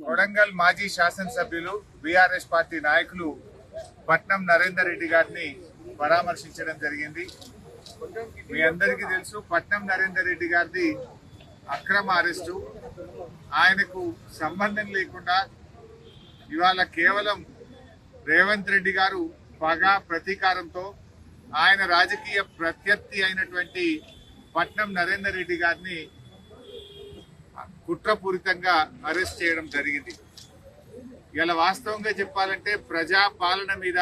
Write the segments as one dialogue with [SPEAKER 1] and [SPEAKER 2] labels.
[SPEAKER 1] కొడంగల్ మాజీ శాసనసభ్యులు BRS party నాయకులు పట్నం నరేందర్ రెడ్డి గారిని పరామర్శించడం జరిగింది. మీ అందరికీ తెలుసు, పట్నం నరేందర్ రెడ్డి గారిది అక్రమ అరెస్టు. ఆయనకు సంబంధం లేకుండా ఇవాళ కేవలం రేవంత్ రెడ్డి గారు పగ ప్రతీకారంతో ఆయన రాజకీయ ప్రత్యర్థి అయినటువంటి పట్నం నరేందర్ రెడ్డి గారిని కుట్రపూరితంగా అరెస్ట్ చేయడం జరిగింది. ఇలా వాస్తవంగా చెప్పాలంటే ప్రజా పాలన మీద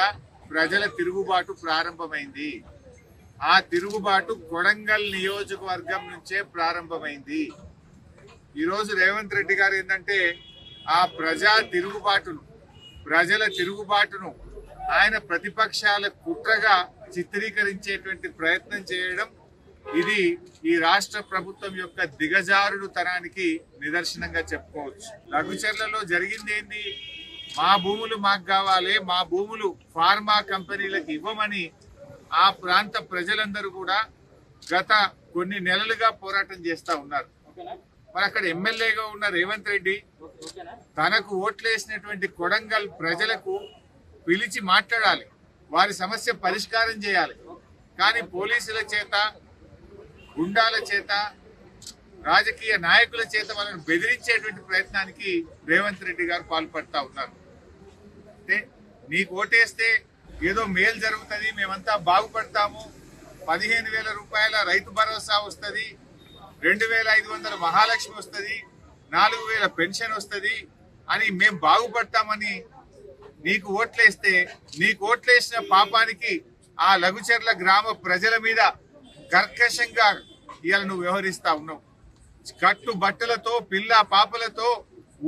[SPEAKER 1] ప్రజల తిరుగుబాటు ప్రారంభమైంది. ఆ తిరుగుబాటు కొడంగల్ నియోజకవర్గం నుంచే ప్రారంభమైంది. ఈరోజు రేవంత్ రెడ్డి గారు ఏంటంటే ఆ ప్రజా తిరుగుబాటును, ప్రజల తిరుగుబాటును ఆయన ప్రతిపక్షాల కుట్రగా చిత్రీకరించేటువంటి ప్రయత్నం చేయడం, ఇది ఈ రాష్ట్ర ప్రభుత్వం యొక్క దిగజారుడు తనానికి నిదర్శనంగా చెప్పుకోవచ్చు. లఘుచర్లలో జరిగింది ఏంది? మా భూములు మాకు కావాలి, మా భూములు ఫార్మా కంపెనీలకు ఇవ్వమని ఆ ప్రాంత ప్రజలందరూ కూడా గత కొన్ని నెలలుగా పోరాటం చేస్తా ఉన్నారు. మరి అక్కడ ఎమ్మెల్యేగా ఉన్న రేవంత్ రెడ్డి తనకు ఓట్లేసినటువంటి కొడంగల్ ప్రజలకు పిలిచి మాట్లాడాలి, వారి సమస్య పరిష్కారం చేయాలి. కానీ పోలీసుల చేత, గుండాల చేత, రాజకీయ నాయకుల చేత వాళ్ళని బెదిరించేటువంటి ప్రయత్నానికి రేవంత్ రెడ్డి గారు పాల్పడతా ఉన్నారు. అంటే నీకు ఓటేస్తే ఏదో మేలు జరుగుతుంది, మేమంతా బాగుపడతాము, 15,000 రూపాయల రైతు భరోసా వస్తుంది, 2,500 మహాలక్ష్మి వస్తుంది, 4,000 పెన్షన్ వస్తుంది అని మేము బాగుపడతామని నీకు ఓట్లేస్తే, నీకు ఓట్లేసిన పాపానికి ఆ లఘుచర్ల గ్రామ ప్రజల మీద కర్కశంగా ఇవాళ నువ్వు వ్యవహరిస్తా ఉన్నావు. కట్టు బట్టలతో, పిల్ల పాపలతో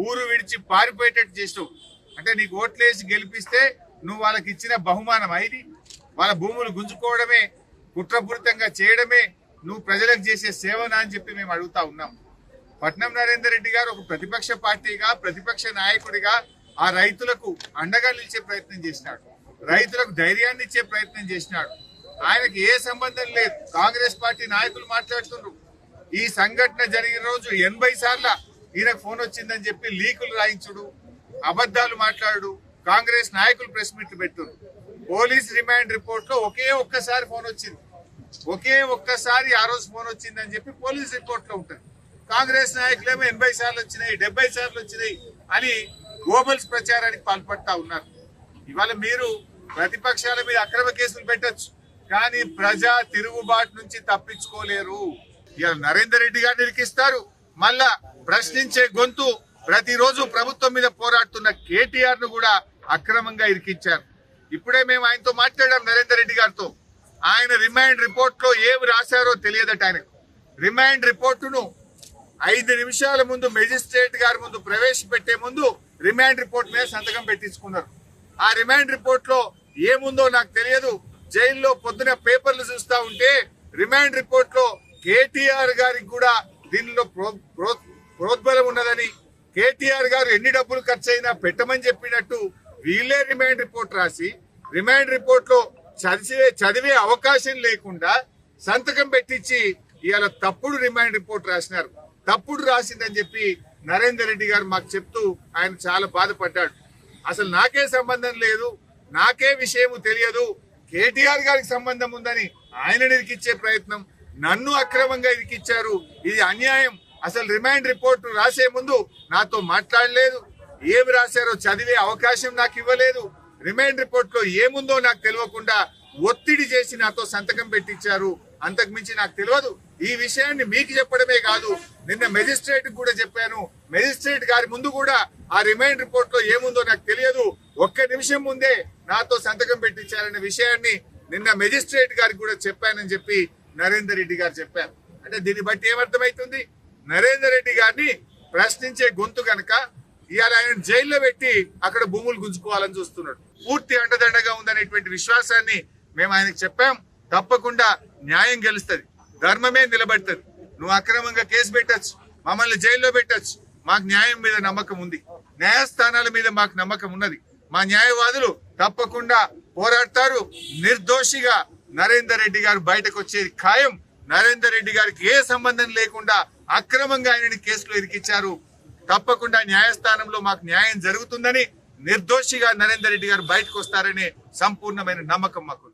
[SPEAKER 1] ఊరు విడిచి పారిపోయేటట్టు చేసావు. అంటే నీకు ఓట్లేసి గెలిపిస్తే నువ్వు వాళ్ళకి ఇచ్చిన బహుమానం ఇది? వాళ్ళ భూములు గుంజుకోవడమే, కుట్రపూరితంగా చేయడమే నువ్వు ప్రజలకు చేసే సేవనా అని చెప్పి మేము అడుగుతా ఉన్నాం. పట్నం నరేందర్ రెడ్డి గారు ఒక ప్రతిపక్ష పార్టీగా, ప్రతిపక్ష నాయకుడిగా ఆ రైతులకు అండగా నిలిచే ప్రయత్నం చేసినాడు, రైతులకు ధైర్యాన్ని ఇచ్చే ప్రయత్నం చేసినాడు. ఆయనకి ఏ సంబంధం లేదు. కాంగ్రెస్ పార్టీ నాయకులు మాట్లాడుతున్నారు, ఈ సంఘటన జరిగిన రోజు 80 సార్లు ఈయనకు ఫోన్ వచ్చిందని చెప్పి లీకులు రాయించుడు, అబద్ధాలు మాట్లాడు. కాంగ్రెస్ నాయకులు ప్రెస్ మీట్లు పెట్టున్నారు. పోలీస్ రిమాండ్ రిపోర్ట్ లో ఒకే ఒక్కసారి ఫోన్ వచ్చింది, ఒకే ఒక్కసారి ఆ రోజు ఫోన్ వచ్చిందని చెప్పి పోలీస్ రిపోర్ట్ లో ఉంటుంది. కాంగ్రెస్ నాయకులేమో 80 సార్లు వచ్చినాయి, 70 సార్లు వచ్చినాయి అని గోబల్స్ ప్రచారానికి పాల్పడతా ఉన్నారు. ఇవాళ మీరు ప్రతిపక్షాల మీద అక్రమ కేసులు పెట్టచ్చు, కానీ ప్రజా తిరుగుబాటు నుంచి తప్పించుకోలేరు. ఇవాళ నరేందర్ రెడ్డి గారిని ఇరికిస్తారు, మళ్ళా ప్రశ్నించే గొంతు ప్రతిరోజు ప్రభుత్వం మీద పోరాడుతున్న కేటీఆర్ ను కూడా అక్రమంగా ఇరికించారు. ఇప్పుడే మేము ఆయనతో మాట్లాడాం, నరేందర్ రెడ్డి గారితో. ఆయన రిమాండ్ రిపోర్ట్ లో ఏమి రాశారో తెలియదట. ఆయనకు రిమాండ్ రిపోర్టును 5 నిమిషాల ముందు మెజిస్ట్రేట్ గారి ముందు ప్రవేశపెట్టే ముందు రిమాండ్ రిపోర్ట్ మీద సంతకం పెట్టించుకున్నారు. ఆ రిమాండ్ రిపోర్ట్ లో ఏముందో నాకు తెలియదు. జైల్లో పొద్దున పేపర్లు చూస్తా ఉంటే రిమాండ్ రిపోర్ట్ లో కేటీఆర్ గారికి కూడా దీనిలో ప్రోద్బలం ఉన్నదని, కేటీఆర్ గారు ఎన్ని డబ్బులు ఖర్చు అయినా పెట్టమని చెప్పినట్టు వీళ్ళే రిమాండ్ రిపోర్ట్ రాసి, రిమాండ్ రిపోర్ట్ లో చదివే అవకాశం లేకుండా సంతకం పెట్టించి ఇవాళ తప్పుడు రిమాండ్ రిపోర్ట్ రాసినారు. తప్పుడు రాసిందని చెప్పి నరేందర్ రెడ్డి గారు మాకు చెప్తూ ఆయన చాలా బాధపడ్డాడు. అసలు నాకే సంబంధం లేదు, నాకే విషయం తెలియదు, కేటీఆర్ గారికి సంబంధం ఉందని ఆయన ఇరికిచ్చే ప్రయత్నం, నన్ను అక్రమంగా ఇరికిచ్చారు, ఇది అన్యాయం. అసలు రిమాండ్ రిపోర్ట్ రాసే ముందు నాతో మాట్లాడలేదు, ఏమి రాశారో చదివే అవకాశం నాకు ఇవ్వలేదు, రిమాండ్ రిపోర్ట్ లో ఏముందో నాకు తెలియకుండా ఒత్తిడి చేసి నాతో సంతకం పెట్టించారు, అంతకు మించి నాకు తెలియదు. ఈ విషయాన్ని మీకు చెప్పడమే కాదు, నిన్న మెజిస్ట్రేట్ కూడా చెప్పాను. మెజిస్ట్రేట్ గారి ముందు కూడా ఆ రిమాండ్ రిపోర్ట్ లో ఏముందో నాకు తెలియదు, ఒక్క నిమిషం ముందే నాతో సంతకం పెట్టించారనే విషయాన్ని నిన్న మెజిస్ట్రేట్ గారికి కూడా చెప్పానని చెప్పి నరేందర్ రెడ్డి గారు చెప్పారు. అంటే దీన్ని బట్టి ఏమర్థమవుతుంది? నరేందర్ రెడ్డి గారిని ప్రశ్నించే గొంతు కనుక ఇవాళ ఆయన జైల్లో పెట్టి అక్కడ భూములు గుంజుకోవాలని చూస్తున్నాడు. పూర్తి అండదండగా ఉందనేటువంటి విశ్వాసాన్ని మేము ఆయనకు చెప్పాం. తప్పకుండా న్యాయం గెలుస్తుంది, ధర్మమే నిలబడుతుంది. నువ్వు అక్రమంగా కేసు పెట్టచ్చు, మమ్మల్ని జైల్లో పెట్టచ్చు, మాకు న్యాయం మీద నమ్మకం ఉంది, న్యాయస్థానాల మీద మాకు నమ్మకం ఉన్నది. మా న్యాయవాదులు తప్పకుండా పోరాడతారు. నిర్దోషిగా నరేందర్ రెడ్డి గారు బయటకు వచ్చేది ఖాయం. నరేందర్ రెడ్డి గారికి ఏ సంబంధం లేకుండా అక్రమంగా ఆయనని కేసులో ఇరికిచ్చారు. తప్పకుండా న్యాయస్థానంలో మాకు న్యాయం జరుగుతుందని, నిర్దోషిగా నరేందర్ రెడ్డి గారు బయటకు వస్తారనే సంపూర్ణమైన నమ్మకం మాకు.